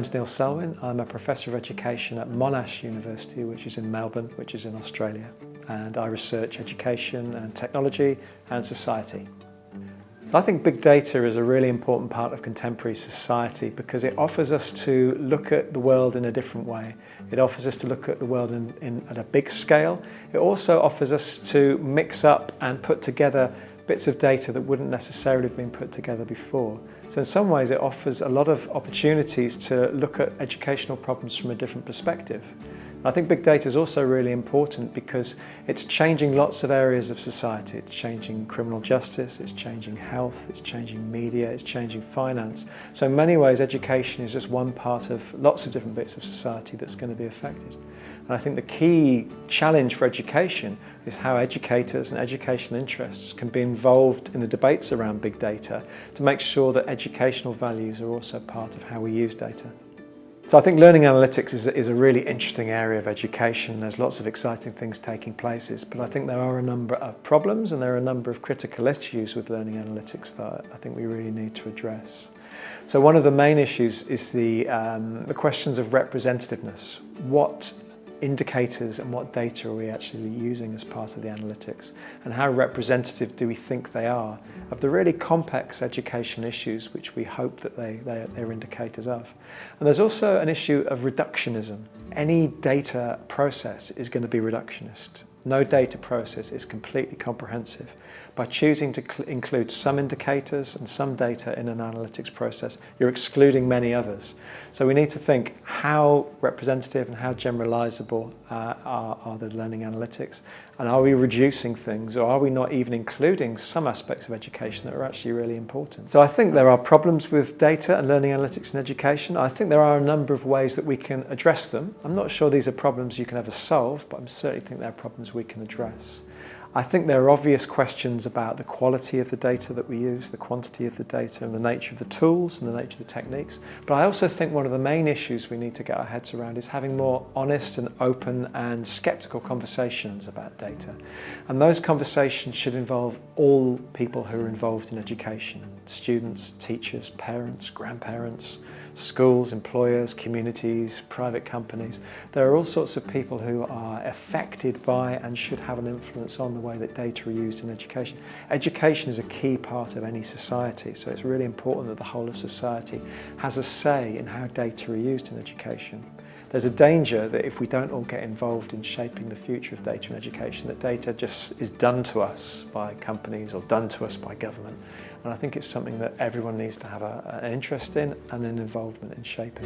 name's Neil Selwyn. I'm a professor of education at Monash University, which is in Melbourne, which is in Australia. And I research education and technology and society. So I think big data is a really important part of contemporary society because it offers us to look at the world in a different way. It offers us to look at the world at a big scale. It also offers us to mix up and put together bits of data that wouldn't necessarily have been put together before. So in some ways it offers a lot of opportunities to look at educational problems from a different perspective. I think big data is also really important because it's changing lots of areas of society. It's changing criminal justice, it's changing health, it's changing media, it's changing finance. So in many ways education is just one part of lots of different bits of society that's going to be affected. And I think the key challenge for education is how educators and educational interests can be involved in the debates around big data to make sure that educational values are also part of how we use data. So I think learning analytics is a really interesting area of education. There's lots of exciting things taking place, but I think there are a number of problems and there are a number of critical issues with learning analytics that I think we really need to address. So one of the main issues is the questions of representativeness. What indicators and what data are we actually using as part of the analytics, and how representative do we think they are of the really complex education issues which we hope that they're indicators of. And there's also an issue of reductionism. Any data process is going to be reductionist. No data process is completely comprehensive. By choosing to include some indicators and some data in an analytics process, you're excluding many others. So we need to think how representative and how generalizable are the learning analytics, and are we reducing things, or are we not even including some aspects of education that are actually really important? So I think there are problems with data and learning analytics in education. I think there are a number of ways that we can address them. I'm not sure these are problems you can ever solve, but I certainly think they're problems we can address. I think there are obvious questions about the quality of the data that we use, the quantity of the data, and the nature of the tools and the nature of the techniques. But I also think one of the main issues we need to get our heads around is having more honest and open and skeptical conversations about data. And those conversations should involve all people who are involved in education: students, teachers, parents, grandparents, schools, employers, communities, private companies. There are all sorts of people who are affected by and should have an influence on the way that data are used in education. Education is a key part of any society, so it's really important that the whole of society has a say in how data are used in education. There's a danger that if we don't all get involved in shaping the future of data in education, that data just is done to us by companies or done to us by government. And I think it's something that everyone needs to have an interest in and an involvement in shaping.